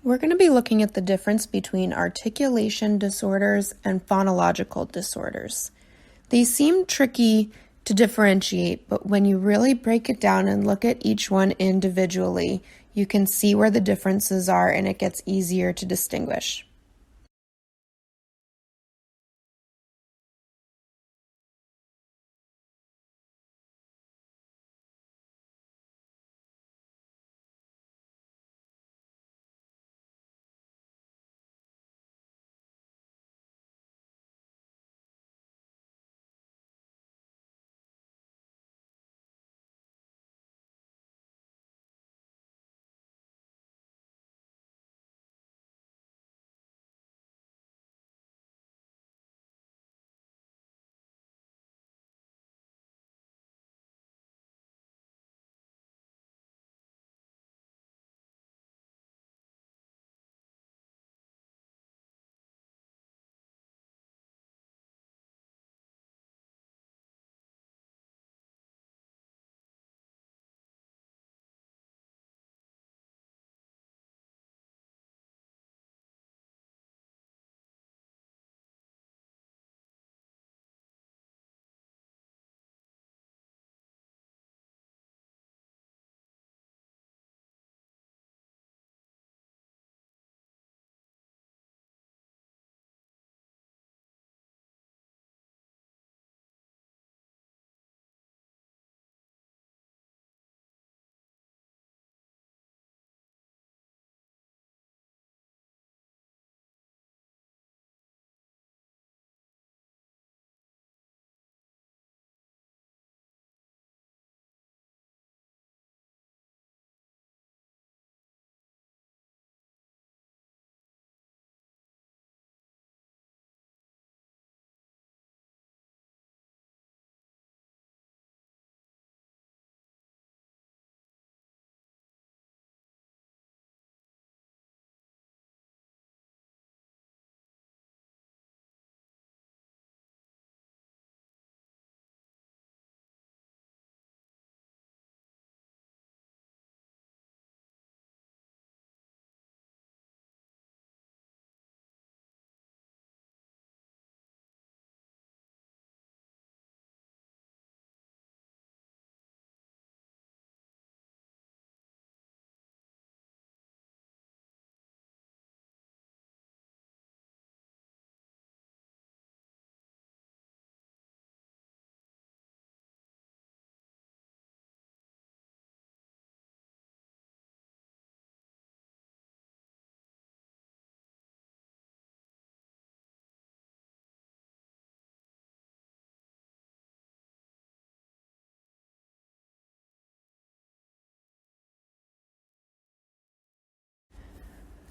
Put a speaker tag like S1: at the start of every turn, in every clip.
S1: We're going to be looking at the difference between articulation disorders and phonological disorders. These seem tricky to differentiate, but when you really break it down and look at each one individually, you can see where the differences are and it gets easier to distinguish.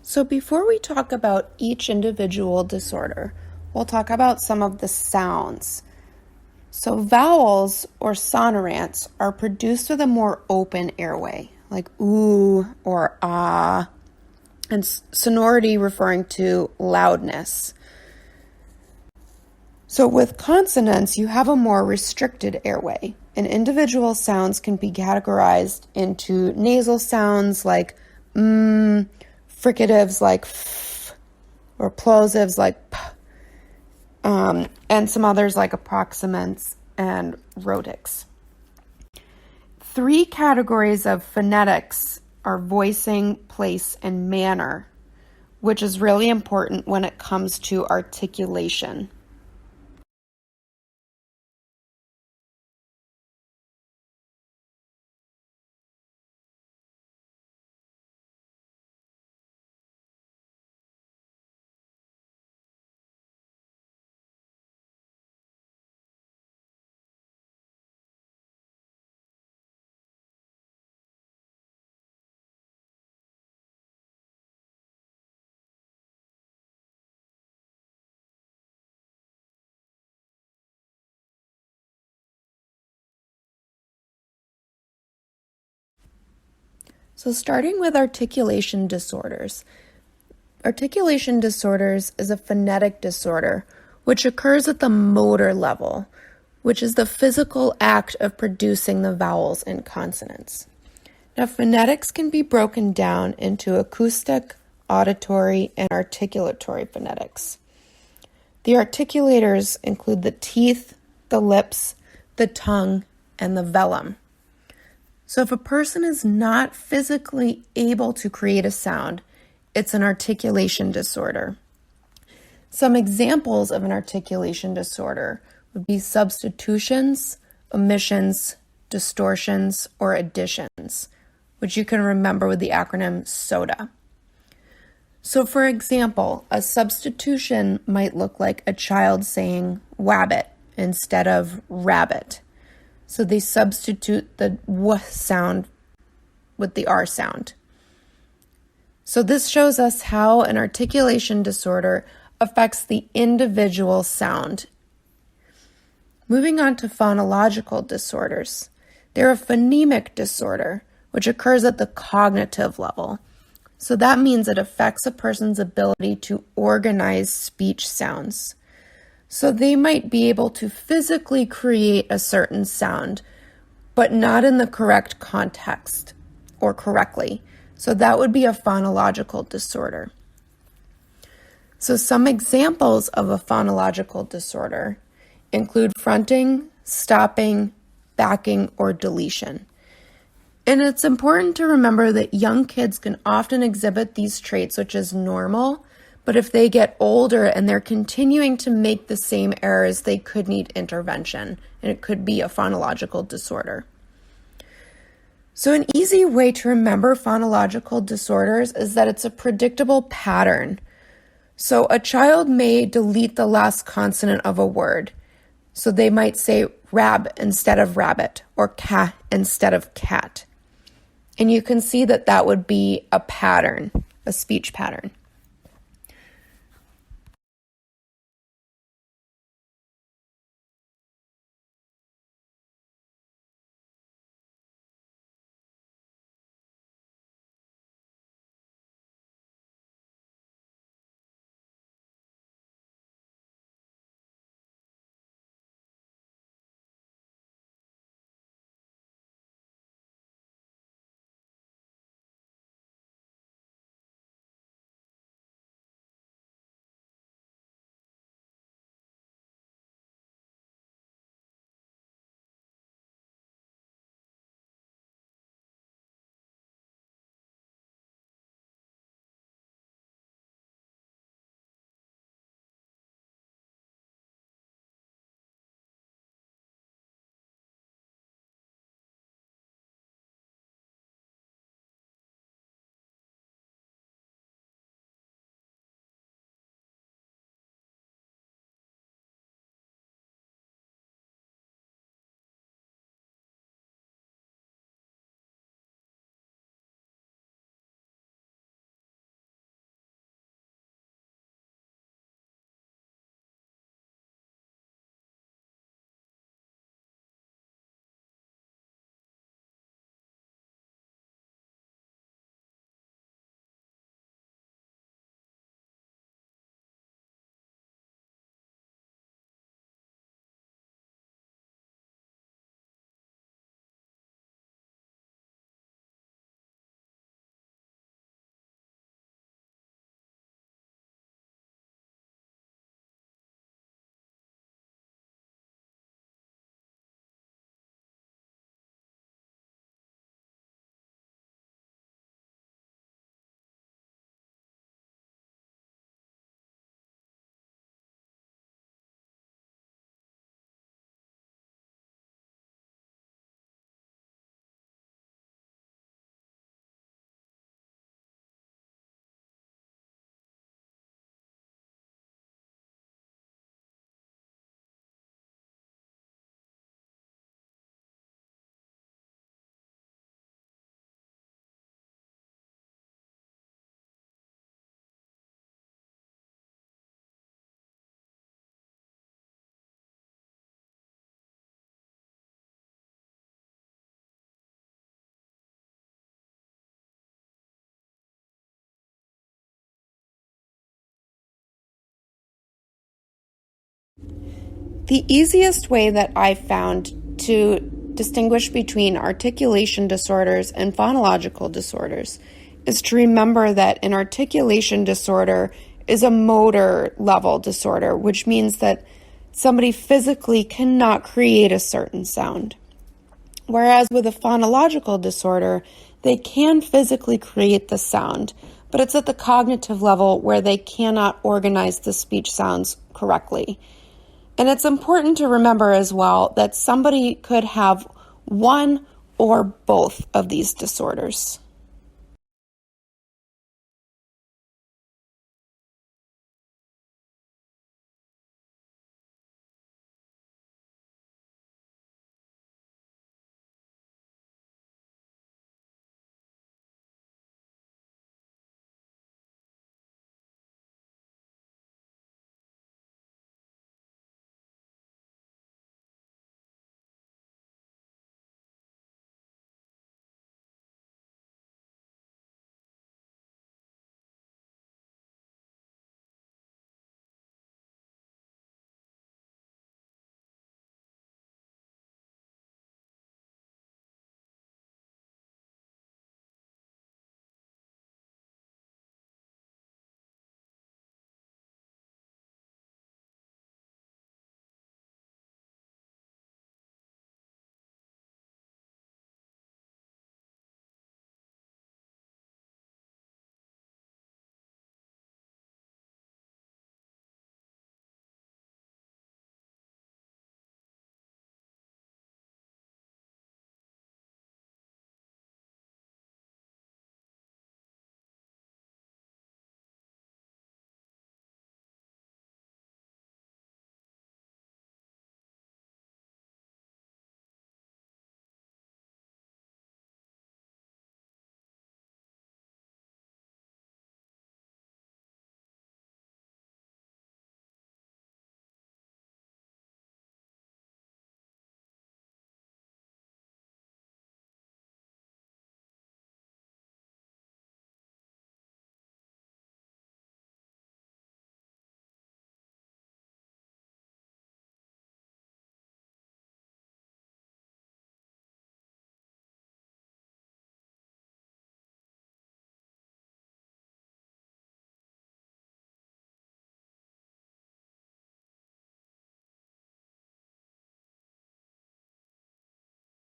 S1: So before we talk about each individual disorder, we'll talk about some of the sounds. So vowels or sonorants are produced with a more open airway, like ooh or ah, and sonority referring to loudness. So with consonants, you have a more restricted airway, and individual sounds can be categorized into nasal sounds like fricatives like f, or plosives like p, and some others like approximants and rhotics. 3 categories of phonetics are voicing, place, and manner, which is really important when it comes to articulation. So starting with articulation disorders. Articulation disorders is a phonetic disorder which occurs at the motor level, which is the physical act of producing the vowels and consonants. Now, phonetics can be broken down into acoustic, auditory, and articulatory phonetics. The articulators include the teeth, the lips, the tongue, and the velum. So if a person is not physically able to create a sound, it's an articulation disorder. Some examples of an articulation disorder would be substitutions, omissions, distortions, or additions, which you can remember with the acronym SOTA. So for example, a substitution might look like a child saying wabbit instead of rabbit. So they substitute the w sound with the r sound. So this shows us how an articulation disorder affects the individual sound. Moving on to phonological disorders. They're a phonemic disorder, which occurs at the cognitive level. So that means it affects a person's ability to organize speech sounds. So they might be able to physically create a certain sound, but not in the correct context or correctly. So that would be a phonological disorder. So some examples of a phonological disorder include fronting, stopping, backing, or deletion. And it's important to remember that young kids can often exhibit these traits, which is normal, but if they get older and they're continuing to make the same errors, they could need intervention, and it could be a phonological disorder. So an easy way to remember phonological disorders is that it's a predictable pattern. So a child may delete the last consonant of a word. So they might say rab instead of rabbit, or cat instead of cat. And you can see that that would be a pattern, a speech pattern. The easiest way that I've found to distinguish between articulation disorders and phonological disorders is to remember that an articulation disorder is a motor level disorder, which means that somebody physically cannot create a certain sound. Whereas with a phonological disorder, they can physically create the sound, but it's at the cognitive level where they cannot organize the speech sounds correctly. And it's important to remember as well that somebody could have one or both of these disorders.